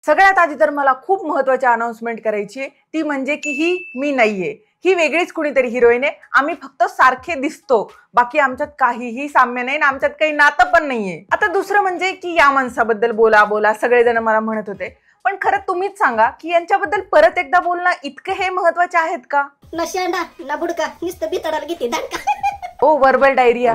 सगळ्यात आधी तर मला खूप महत्त्वाची अनाउन्समेंट करायची आहे, ती म्हणजे की ही मी नाहीये, ही वेगळीच कुणीतरी हिरोईन आहे. आम्ही फक्त सारखे दिसतो, बाकी आमच्यात काहीही साम्य नाही, आमच्यात काही नातं पण नाहीये. आता दुसरं म्हणजे की या माणसाबद्दल बोला बोला सगळेजण मला म्हणत होते, पण खरं तुम्हीच सांगा की यांच्याबद्दल परत एकदा बोलणं इतके हे महत्वाचे आहेत का? ना शेंडा ना बुडका नुसतं बितडाला घेते दांडका. ओ वर्बल डायरिया,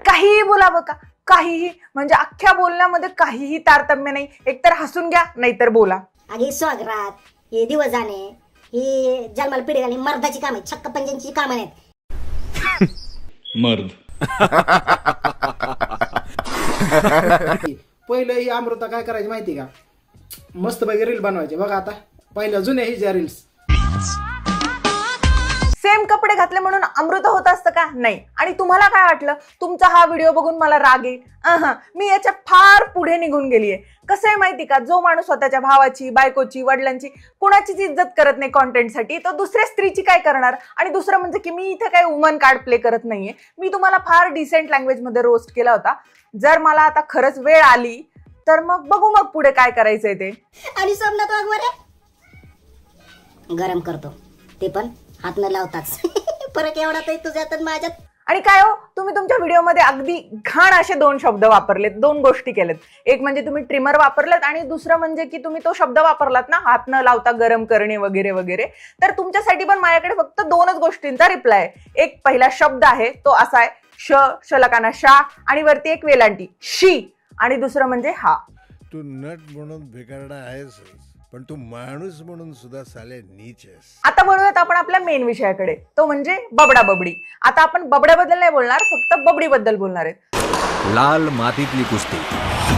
काहीही बोला बघा, काहीही, म्हणजे अख्ख्या बोलण्यामध्ये काहीही तारतम्य नाही. एकतर हसून घ्या नाहीतर बोला. अगे स्वागरात, हे दिवस जाणे, ही जन्माला पिढी आणि मर्दाची काम आहे, छक्क पंजांची कामं नाहीत. मर्द. पहिलं ही अमृता काय करायची माहिती का, मस्त पैकी रील बनवायचे बघा. आता पहिल्या जुन्या ही ज्या रील्स, सेम कपडे घातले म्हणून अमृत होत असतं का? नाही. आणि तुम्हाला काय वाटलं तुमचा हा व्हिडिओ बघून मला राग येईल? मी याच्या फार पुढे निघून गेलीये. कसं आहे माहिती का, जो माणूस स्वतःच्या भावाची, बायकोची, वडिलांची कुणाचीच इज्जत करत नाही कॉन्टेंटसाठी, तो दुसऱ्या स्त्रीची काय करणार? आणि दुसरं म्हणजे की मी इथे काही वुमन कार्ड प्ले करत नाहीये. मी तुम्हाला फार डिसेंट लँग्वेज मध्ये रोस्ट केला होता. जर मला आता खरंच वेळ आली तर मग बघू मग पुढे काय करायचंय ते. आणि सोमनाथ वाघमारे गरम करतो, ते पण हात न लावताच. फरक एवढा तर तुझ्यात आणि माझ्यात. आणि काय हो, तुम्ही तुमच्या व्हिडिओमध्ये अगदी घाण असे 2 शब्द वापरलेत, 2 गोष्टी केलेत. एक म्हणजे तुम्ही ट्रिमर वापरलेत आणि दुसरं म्हणजे की तुम्ही तो शब्द वापरलात ना, हात न लावता गरम करणे वगैरे वगैरे. तर तुमच्यासाठी पण माझ्याकडे फक्त 2च गोष्टींचा रिप्लाय आहे. एक पहिला शब्द आहे तो असा आहे, शलकाना शा आणि वरती एक वेलांटी शी, आणि दुसरं म्हणजे हा. तू नट म्हणून भिकारडा आहेस, पण तू माणूस म्हणून सुद्धा साले नीच आहेस. आता वळूयात आपण आपल्या मेन विषयाकडे, तो म्हणजे बबडा बबडी. आता आपण बबड्याबद्दल नाही बोलणार, फक्त बबडीबद्दल बोलणार आहेत. लाल मातीतली कुस्ती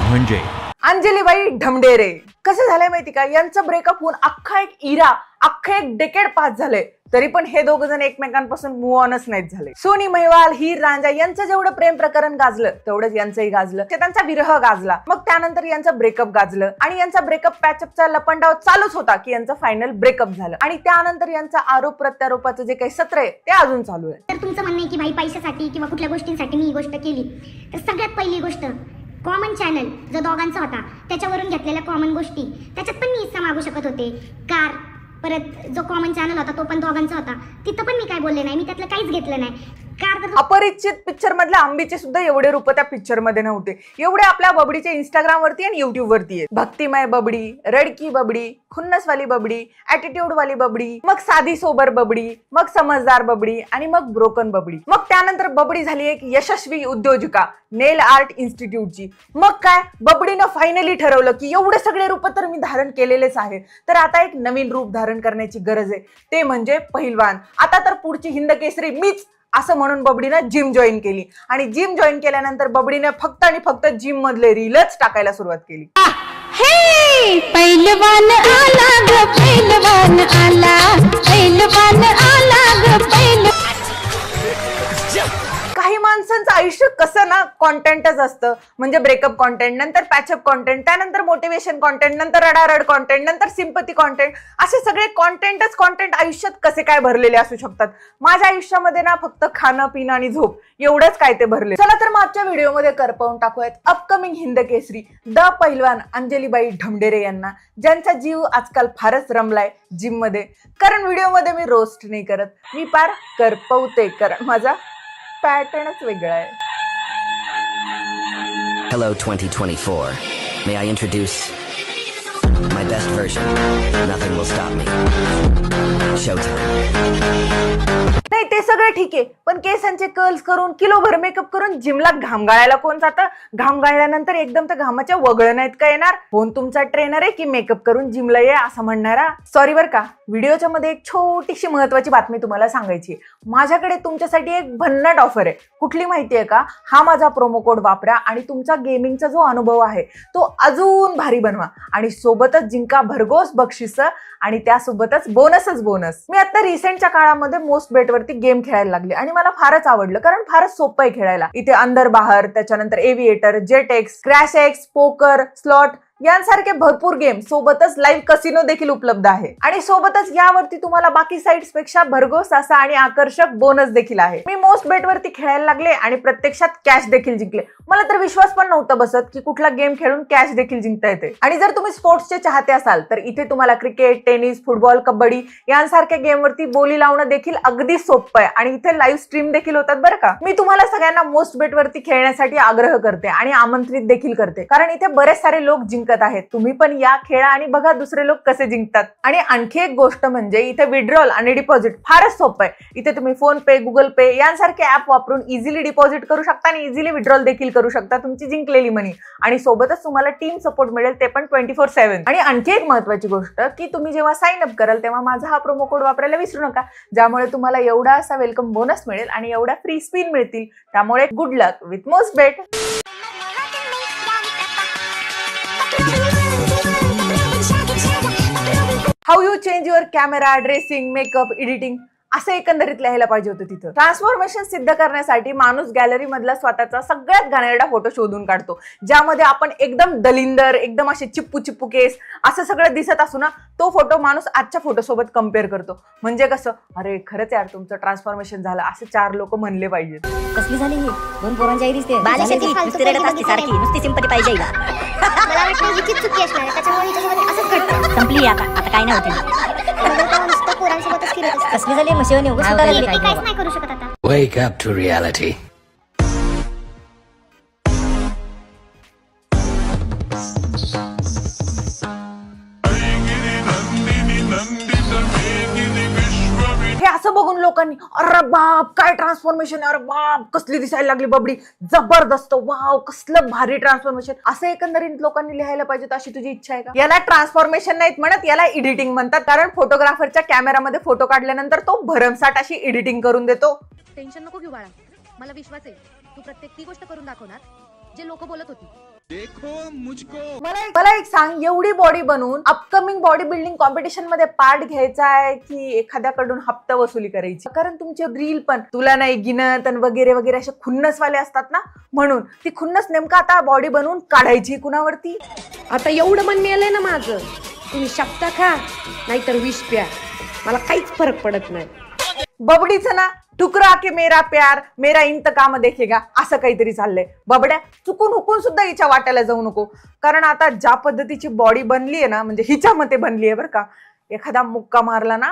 म्हणजे अंजलीबाई ढमढेरे. कसं झालंय माहिती का, यांचं ब्रेकअप होऊन अख्खा एक इरा, अख्खं एक डेकेड पास झालंय, तरी पण हे दोघ जण एकमेकांपासून मूव्ह ऑनच नाहीत झाले. सोनी महिवाल, हीर रांझा यांचं जेवढं प्रेम प्रकरण गाजलं तेवढंच यांचंही गाजलं. त्यांचा विरह गाजला, मग त्यानंतर यांचं ब्रेकअप गाजलं आणि यांचा ब्रेकअप पॅचअपचा लपंडाव चालूच होता की यांचं फायनल ब्रेकअप झालं. आणि त्यानंतर यांचा आरोप प्रत्यारोपाचं जे काही सत्र आहे ते अजून चालू आहे. तर तुमचं म्हणणं आहे की भाई पैशासाठी किंवा कुठल्या गोष्टींसाठी मी ही गोष्ट केली, तर सगळ्यात पहिली गोष्ट कॉमन चॅनल जो दोघांचा होता त्याच्यावरून घेतलेल्या कॉमन गोष्टी, त्याच्यात पण मी हिस्सा मागू शकत होते. कार, परत जो कॉमन चॅनल होता तो पण दोघांचा होता, तिथं पण मी काय बोलले नाही, मी त्यातलं काहीच घेतलं नाही. अपरिचित पिक्चर मधल्या आंबीचे सुद्धा एवढे रूप त्या पिक्चर मध्ये नव्हते, एवढे आपल्या बबडीचे इंस्टाग्राम वरती आणि युट्यूब वरती आहे. भक्तिमय बबडी, रडकी बबडी, खुन्नसवाली बबडी, ऍटिट्यूड वाली बबडी, मग साधी सोबर बबडी, मग समजदार बबडी आणि मग ब्रोकन बबडी. मग त्यानंतर बबडी झाली एक यशस्वी उद्योजिका नेल आर्ट इन्स्टिट्यूटची. मग काय, बबडीनं फायनली ठरवलं की एवढे सगळे रूप तर मी धारण केलेलेच आहे, तर आता एक नवीन रूप धारण करण्याची गरज आहे, ते म्हणजे पहिलवान. आता तर पुढची हिंद केसरी मीच, असं म्हणून बबडीनं जिम जॉईन केली. आणि जिम जॉईन केल्यानंतर बबडीने फक्त आणि फक्त जिम मधले रीलच टाकायला सुरुवात केली. हे पहिलवान आला ग, पहिलवान आला, पहिलवान आला ग, पहिलवान. काही माणसांचं आयुष्य कसं ना कॉन्टेंटच असतं, म्हणजे ब्रेकअप कॉन्टेंट, नंतर पॅचअप कॉन्टेंट, त्यानंतर मोटिवेशन कॉन्टेंट, नंतर रडारड कॉन्टेंट, नंतर सिंपती कॉन्टेंट, असे सगळे कॉन्टेंटच कॉन्टेंट आयुष्यात कसे काय भरलेले असू शकतात. माझ्या आयुष्यामध्ये ना फक्त खाणं पिणं आणि झोप एवढंच काय ते भरले. चला तर मागच्या व्हिडिओमध्ये करपवून टाकूयात अपकमिंग हिंद केसरी द पहिलवान अंजलीबाई ढमढेरे यांना, ज्यांचा जीव आजकाल फारच रमलाय जिम मध्ये. कारण व्हिडिओमध्ये मी रोस्ट नाही करत, मी पार करपवते, कारण माझा पॅटर्नच वेगळा आहे. Hello 2024. May I introduce my best version? Nothing will stop me. Showtime. नाही ते सगळं ठीक आहे, पण केसांचे कर्ल्स करून किलोभर मेकअप करून जिमला घाम गाळायला कोण जातं? घाम गाळल्यानंतर एकदम तर घामाच्या वगळं नाहीत का येणार? कोण तुमचा ट्रेनर आहे की मेकअप करून जिमला ये असं म्हणणारा? सॉरी बर का, व्हिडिओच्या मध्ये एक छोटीशी महत्वाची बातमी तुम्हाला सांगायची आहे. माझ्याकडे तुमच्यासाठी एक भन्नाट ऑफर आहे. कुठली माहिती आहे का? हा माझा प्रोमो कोड वापरा आणि तुमचा गेमिंगचा जो अनुभव आहे तो अजून भारी बनवा आणि सोबतच जिंका भरघोस बक्षीस आणि त्यासोबतच बोनसच बोनस. मी आता रिसेंटच्या काळामध्ये मोस्ट बेट वरती गेम खेळायला लागले आणि मला फारच आवडलं, कारण फारच सोपं आहे खेळायला. इथे अंदर बाहेर, त्याच्यानंतर aviator, jet x, crash x, पोकर, स्लॉट यांसारखे भरपूर गेम सोबतच लाईव्ह कसिनो देखील उपलब्ध आहे आणि सोबतच यावरती तुम्हाला बाकी साइट्स पेक्षा भरघोस असा आणि आकर्षक बोनस देखील आहे. मी मोस्ट बेट वरती खेळायला लागले आणि प्रत्यक्षात कॅश देखील जिंकले. मला तर विश्वास पण नव्हता बसत की कुठला गेम खेळून कॅश देखील जिंकता येते. आणि जर तुम्ही स्पोर्ट्सचे चाहते असाल तर इथे तुम्हाला क्रिकेट, टेनिस, फुटबॉल, कबड्डी यांसारख्या गेम वरती बोली लावणं देखील अगदी सोपं आहे आणि इथे लाईव्ह स्ट्रीम देखील होतात बरं का. मी तुम्हाला सगळ्यांना मोस्ट बेट वरती खेळण्यासाठी आग्रह करते आणि आमंत्रित देखील करते, कारण इथे बरेच सारे लोक जिंकत आहेत. तुम्ही पण या, खेळा आणि बघा दुसरे लोक कसे जिंकतात. आणि आणखी एक गोष्ट म्हणजे इथे विड्रॉल आणि डिपॉझिट फारच सोपं आहे. इथे तुम्ही फोन पे, गुगल पे यांसारखे ऍप वापरून इझिली डिपॉझिट करू शकता आणि इझिली विड्रॉल देखील करू शकता तुमची जिंकलेली मनी. आणि सोबतच तुम्हाला टीम सपोर्ट मिळेल, ते पण 24/7. आणि आणखी एक महत्वाची गोष्ट की तुम्ही जेव्हा साइन अप कराल तेव्हा माझा हा प्रोमो कोड वापरायला विसरू नका, ज्यामुळे तुम्हाला एवढा असा वेलकम बोनस मिळेल आणि एवढ्या फ्री स्पिन मिळतील. त्यामुळे good luck with Mostbet. How you change your camera, dressing, makeup, editing असं एकंदरीत लिहायला पाहिजे होतं तिथं. ट्रान्सफॉर्मेशन सिद्ध करण्यासाठी माणूस गॅलरी मधला स्वतःचा सगळ्यात घाणेरडा फोटो शोधून काढतो, ज्यामध्ये आपण एकदम दलिंदर, एकदम असे चिप्पू चिप्पू केस असं सगळं दिसत असू ना, तो फोटो माणूस आजच्या फोटो सोबत कम्पेअर करतो. म्हणजे कसं, अरे खरंच यार तुमचं ट्रान्सफॉर्मेशन झालं असं 4 लोक म्हणले पाहिजेत. कसली झाली ही 2 पोरांच्या दिसते बालिशेची नुसती रडत असते सारखी, नुसती सिंपती पाहिजे हिला. मला वाटतं हिचीच चुकी असणार आहे, त्याच्यामुळे हिच्यासोबत असंच घडतं. संपली आता काय नाही होते. नुसतं पोरांसोबतच फिरत असते. कसली झाली मशिवणी उगाच सुधारली मी काय काहीच नाही करू शकत आता. Wake up to reality. हे असं बघून लोकांनी अरे बाप काय ट्रान्सफॉर्मेशन, अरे बाप कसली दिसायला लागली बबडी, जबरदस्त, वाव कसलं भारी ट्रान्सफॉर्मेशन, असं एकंदरीत लोकांनी लिहायला पाहिजे. अशी तुझी इच्छा आहे का? याला ट्रान्सफॉर्मेशन नाहीत म्हणत, याला एडिटिंग म्हणतात. कारण फोटोग्राफरच्या कॅमेरामध्ये फोटो काढल्यानंतर तो भरमसाठ अशी एडिटिंग करून देतो. टेन्शन नको घेऊ बाळा, मला विश्वास आहे तू प्रत्येक ती गोष्ट करून दाखवणार जे लोक बोलत होती. मला एक सांग, एवढी बॉडी बनवून अपकमिंग बॉडी बिल्डिंग कॉम्पिटिशन मध्ये पार्ट घ्यायचा आहे की एखाद्याकडून हप्ता वसुली करायची? कारण तुमचे रील पण तुला नाही गिनत आणि वगैरे वगैरे असे खुन्नसवाले असतात ना, म्हणून ती खुन्नस नेमका आता बॉडी बनवून काढायची कुणावरती? आता एवढं मन मिळालंय ना माझं, तुम्ही शपथा खा नाहीतर विष प्या, मला काहीच फरक पडत नाही. बबडीचं ना ठुकरा के मेरा प्यार मेरा इंतकाम देखेगा असं काहीतरी चाललंय. बबड्या चुकून हुकून सुद्धा हिच्या वाट्याला जाऊ नको, कारण आता ज्या पद्धतीची बॉडी बनली आहे ना, म्हणजे हिच्या मते बनली आहे बरं का, एखादा मुक्का मारला ना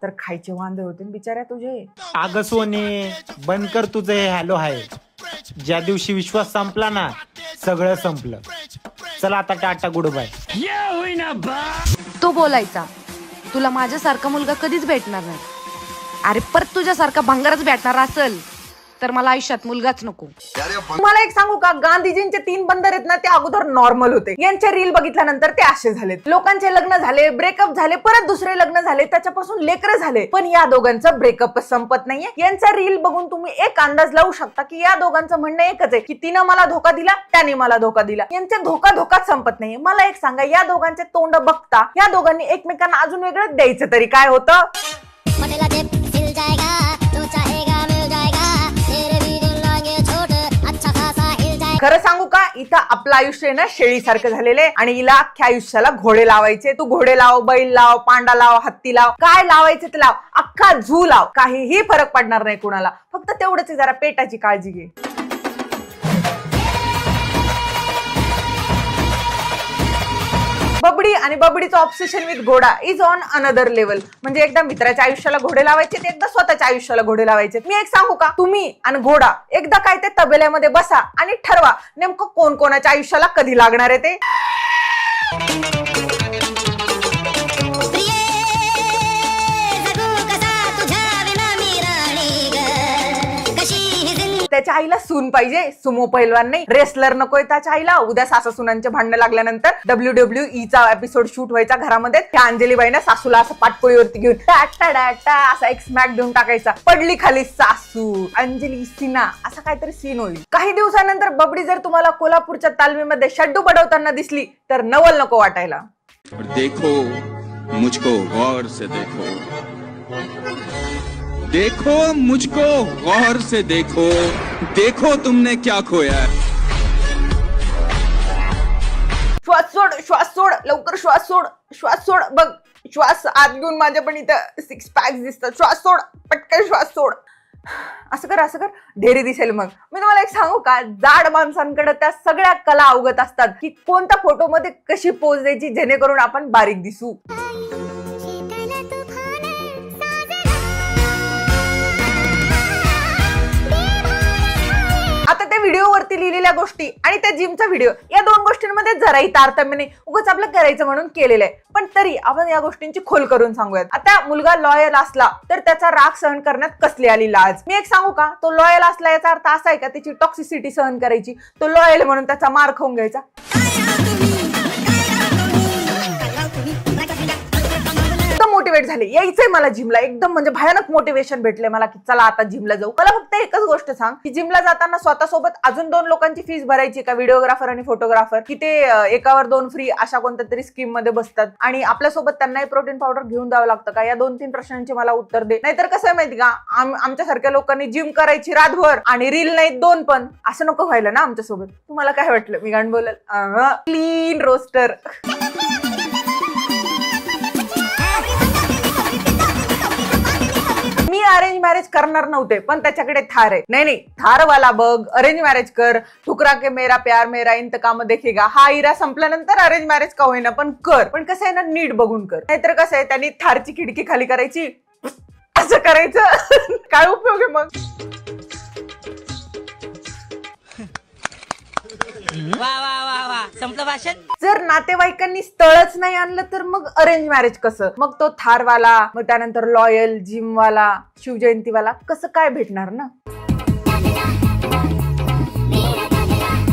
तर खायचे वांदे होते बिचाऱ्या तुझे. अगं सोने बंद कर तुझं हे हॅलो हाय. ज्या दिवशी विश्वास संपला ना सगळं संपलं. चला आता टाटा गुड बाय. तो बोलायचा तुला माझ्यासारखा मुलगा कधीच भेटणार नाही. अरे परत तुझ्यासारखा भंगारच भेटणार असेल तर मला आयुष्यात मुलगाच नको. तुम्हाला एक सांगू का, गांधीजींचे 3 बंदर आहेत ना ते अगोदर नॉर्मल होते, यांचे रील बघितल्यानंतर ते असे झालेत. लोकांचे लग्न झाले, ब्रेकअप झाले, परत दुसरे लग्न झाले, त्याच्यापासून लेकरं झाले, पण या दोघांचं ब्रेकअप संपत नाहीये. यांचा रील बघून तुम्ही एक अंदाज लावू शकता की या दोघांचं म्हणणं एकच आहे की तिनं मला धोका दिला, त्याने मला धोका दिला. यांचे धोकाच संपत नाहीये. मला एक सांगा, या दोघांचे तोंड बघता या दोघांनी एकमेकांना अजून वेगळं द्यायचं तरी काय होतं? खरं सांगू का, इथं आपलं आयुष्य ना शेळीसारखं झालेलं आहे आणि हिला अख्ख्या आयुष्याला घोडे लावायचे. तू घोडे लाव, बैल लाव, पांडा लाव, हत्ती लाव, काय लावायचे ते लाव, अख्खा झू लाव, काहीही फरक पडणार नाही कुणाला. फक्त तेवढंच जरा पेटाची काळजी घे. बबडी आणि बबडीचं ऑब्सेशन विथ घोडा इज ऑन अनदर लेवल. म्हणजे एकदा मित्राच्या आयुष्याला घोडे लावायचे, एकदा स्वतःच्या आयुष्याला घोडे लावायचे. मी एक सांगू का, तुम्ही आणि घोडा एकदा काय ते तबेल्यामध्ये बसा आणि ठरवा नेमकं कोण कोणाच्या आयुष्याला कधी लागणार आहे ते. त्याच्या आईला सून पाहिजे, सुमो पैलवान नाही, रेसलर नकोय त्याच्या आईला. उद्या सासू सुनांचे भांडणं लागल्यानंतर WWE एपिसोड शूट व्हायचा घरामध्ये, त्या अंजलीबाईनं सासूला असं पाटपोळीवरती घेऊन असा एक स्मॅक देऊन टाकायचा, पडली खाली सासू, अंजली सिन्हा, असा काहीतरी सीन होईल. काही दिवसानंतर बबडी जर तुम्हाला कोल्हापूरच्या तालमीमध्ये शड्डू बडवताना दिसली तर नवल नको वाटायला. देखो मुझको गौर से देखो, देखो मुझको गौर से देखो, देखो तुमने क्या खोया. श्वास सोड, श्वास सोड, लवकर श्वास सोड, श्वास सोड. बघ श्वास आत घेऊन माझ्या पण इथं 6 पॅक्स दिसतात. श्वास सोड, पटकन श्वास सोड. असं कर, असं कर, ढेरी दिसेल. मग मी तुम्हाला एक सांगू का, जाड माणसांकडे त्या सगळ्या कला अवगत असतात की कोणत्या फोटोमध्ये कशी पोज द्यायची जेणेकरून आपण बारीक दिसू. आता त्या व्हिडिओवरती लिहिलेल्या गोष्टी आणि त्या जिमचा व्हिडिओ या दोन गोष्टींमध्ये जराही तारतम्य नाही, उगाच आपलं करायचं म्हणून केलेलं आहे. पण तरी आपण या गोष्टींची खोल करून सांगूयात. आता मुलगा लॉयल असला तर त्याचा राग सहन करण्यात कसली आली लाज. मी एक सांगू का, तो लॉयल असला याचा अर्थ असा आहे का त्याची टॉक्सिसिटी सहन करायची, तो लॉयल म्हणून त्याचा मार खाऊन घ्यायचा. मोटिवेट झाले, यायचंय मला जिमला, एकदम म्हणजे भयानक मोटिवेशन भेटले मला की चला आता जिमला जाऊ. मला फक्त एकच गोष्ट सांग की जिमला जाताना स्वतःसोबत अजून 2 लोकांची फीस भरायची का, व्हिडिओग्राफर आणि फोटोग्राफर, की ते एकावर 2 फ्री अशा कोणत्या तरी स्कीम मध्ये बसतात आणि आपल्यासोबत त्यांनाही प्रोटीन पावडर घेऊन द्यावं लागतं का? या 2-3 प्रश्नांचे मला उत्तर दे. नाहीतर कसं आहे माहिती का, आमच्यासारख्या लोकांनी जिम करायची रातभर आणि रील नाही 2 पण, असं नको व्हायला ना आमच्यासोबत. तुम्हाला काय वाटलं मी गाण बोलेल? Clean roster. मी अरेंज मॅरेज करणार नव्हते पण त्याच्याकडे थार आहे. नाही थारवाला बघ, अरेंज मॅरेज कर. ठुकरा के मेरा प्यार मेरा इंतकाम देखेगा हा इरा संपल्यानंतर अरेंज मॅरेज का होईना पण कर. पण कसं आहे ना, नीट बघून कर. नाहीतर कसं आहे, त्यांनी थारची खिडकी खाली करायची, असं करायचं, काय उपयोग आहे मग? संपलं भाषण. जर नातेवाईकांनी स्थळच नाही आणलं तर मग अरेंज मॅरेज कसं? मग तो थारवाला, मग त्यानंतर लॉयल, जिमवाला, शिवजयंतीवाला कसं काय भेटणार ना?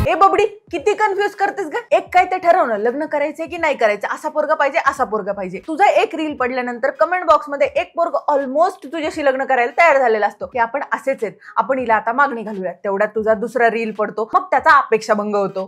ए बबडी, किती कन्फ्युज करतेस ग? एक काय ते ठरवणं, लग्न करायचंय की नाही करायचं, असा पोरगा पाहिजे, असा पोरगा पाहिजे. तुझा एक रील पडल्यानंतर कमेंट बॉक्स मध्ये एक पोरगा ऑलमोस्ट तुझ्याशी लग्न करायला तयार झालेला असतो की आपण असेच आहेत, आपण हिला आता मागणी घालूया. तेवढ्यात तुझा दुसरा रील पडतो, मग त्याचा अपेक्षा भंग होतो.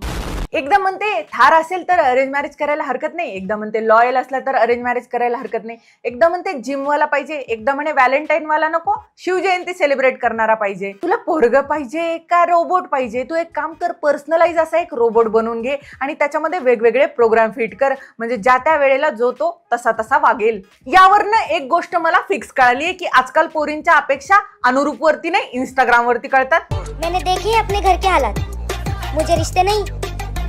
एकदा म्हणते थार असेल तर अरेंज मॅरेज करायला हरकत नाही, एकदा म्हणते लॉयल असला तर अरेंज मॅरेज करायला हरकत नाही, एकदा म्हणते जिमवाला पाहिजे, एकदा म्हणे व्हॅलेंटाईन वाला नको, शिवजयंती सेलिब्रेट करणारा पाहिजे. तुला पोरग पाहिजे का रोबोट पाहिजे? तू एक काम कर, पर्सनलाइज असा एक रोबोट बनवून घे आणि त्याच्यामध्ये वेगवेगळे प्रोग्राम फिट कर, म्हणजे ज्या त्या वेळेला जो तो तसा तसा वागेल. यावरनं एक गोष्ट मला फिक्स कळाली आहे की आजकाल पोरींच्या अपेक्षा अनुरूप वरती नाही, इंस्टाग्राम वरती कळतात. मैंने देखी है अपने घर के हालात, मुझे रिश्ते नहीं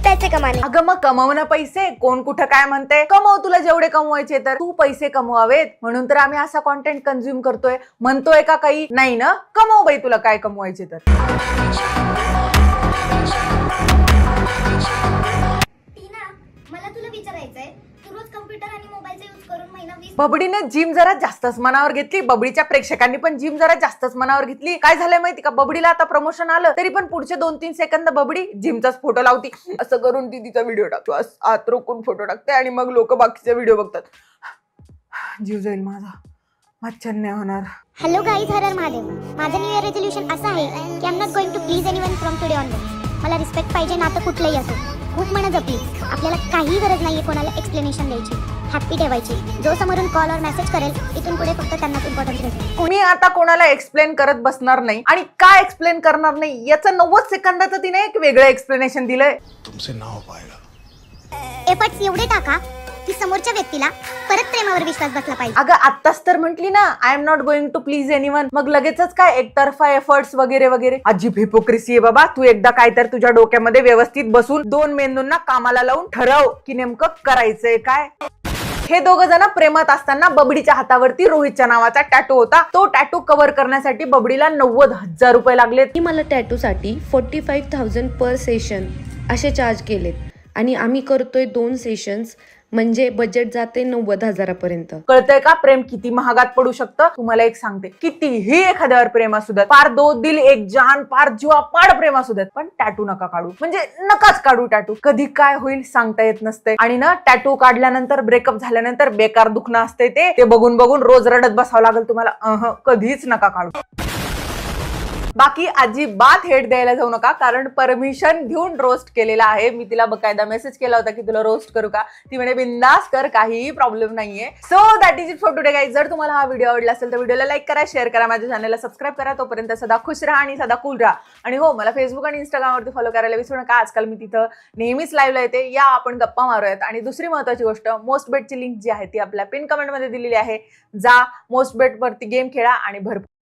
पैसे कमाने. अगं मग कमव ना पैसे, कोण कुठं काय म्हणते, कमव, तुला जेवढे कमवायचे तर. तू पैसे कमवावेत म्हणून तर आम्ही असा कॉन्टेंट कन्झ्युम करतोय, म्हणतोय का काही नाही ना? कमव बाई, तुला काय कमवायचे तर. टीना, मला तुला विचारायचंय, तू रोज कम्प्युटर आणि मोबाईलचा यूज करून महिना 20. बबडीने जिम जरा जास्तच मनावर घेतली, बबडीच्या प्रेक्षकांनी पण जिम जरा जास्तच मनावर घेतली. काय झालंय माहिती का, बबडीला आता प्रमोशन आलं तरी पण पुढचे 2-3 सेकंद बबडी जिमचाच फोटो लावती, असं करून ती तिचा व्हिडिओ टाकतो, आत रोखून फोटो टाकते आणि मग लोक बाकीचे व्हिडिओ बघतात. जीव जाईल माझा, मच्छर नाही होणार. Hello guys, Har Har Mahadev. माझं न्यू इयर रेझोल्युशन असं आहे की I am not going to please anyone from today onwards. मला रिस्पेक्ट पाहिजे, नातं कुठलंही असो. खूप म्हणत प्लीज, आपल्याला काही गरज नाहीये कोणाला एक्सप्लेनेशन द्यायची, हॅप्पी ठेवायची. जो समोरून कॉल और मेसेज करेल इथून पुढे फक्त त्यांनाच इम्पॉर्टन्स देते. मी आता कोणाला एक्सप्लेन करत बसणार नाही आणि काय एक्सप्लेन करणार नाही याचं 90 सेकंदाचं तिने एक वेगळं एक्सप्लेनेशन दिलंय. तुमसे ना हो पाएगा. एफर्ट्स एवढे टाका की समोरच्या व्यक्तीला परत प्रेमावर विश्वास बसला पाहिजे. अगं आत्ताच तर म्हटली ना, I am not going to please anyone, मग लगेचच काय एकतर्फा एफर्ट्स वगैरे वगैरे. अजीब हिपोक्रेसी आहे बाबा. तू एकदा काय तर तुझ्या डोक्यामध्ये व्यवस्थित बसून 2 मेंदूंना कामाला लावून ठरव की नेमकं करायचंय काय. हे दोघं जण प्रेमात असताना बबडीच्या हातावरती रोहितच्या नावाचा टॅटू होता. तो टॅटू कव्हर करण्यासाठी बबडीला 90,000 रुपये लागलेत. मला टॅटूसाठी 45,000 पर सेशन असे चार्ज केलेत आणि आम्ही करतोय 2 सेशन्स, म्हणजे बजेट जाते 90,000 पर्यंत. कळतंय का प्रेम किती महागात पडू शकतं? तुम्हाला एक सांगते, कितीही एखाद्यावर प्रेम असू द्यात, पार 2 दिल 1 जान, पार जीवा पाड प्रेम असू द्यात, पण टॅटू नका काढू, म्हणजे नकाच काढू टॅटू. कधी काय होईल सांगता येत नसते. आणि ना टॅटू काढल्यानंतर, ब्रेकअप झाल्यानंतर बेकार दुखणं असते, ते बघून बघून रोज रडत बसावं लागेल तुम्हाला. कधीच नका काढू. बाकी अजिबात हेट द्यायला जाऊ नका, कारण परमिशन घेऊन रोस्ट केलेला आहे. मी तिला बकायदा मेसेज केला होता की तुला रोस्ट करू का, ती म्हणे बिंदास कर, काहीही प्रॉब्लेम नाहीये. So that is it for today guys. जर तुम्हाला हा व्हिडिओ आवडला असेल तर व्हिडिओला लाईक करा, शेअर करा, माझ्या चॅनलला सबस्क्राईब करा. तोपर्यंत सदा खुश राहा आणि सदा कूल राहा. आणि हो, मला फेसबुक आणि इंस्टाग्रामवरती फॉलो करायला विसरू नका. आजकाल मी तिथं नेहमीच लाईव्हला येते. या आपण गप्पा मारूयात. आणि दुसरी महत्त्वाची गोष्ट, मोस्ट बेटची लिंक जी आहे ती आपल्या पिन कमेंटमध्ये दिलेली आहे. जा मोस्ट बेट वरती गेम खेळा आणि भरपूर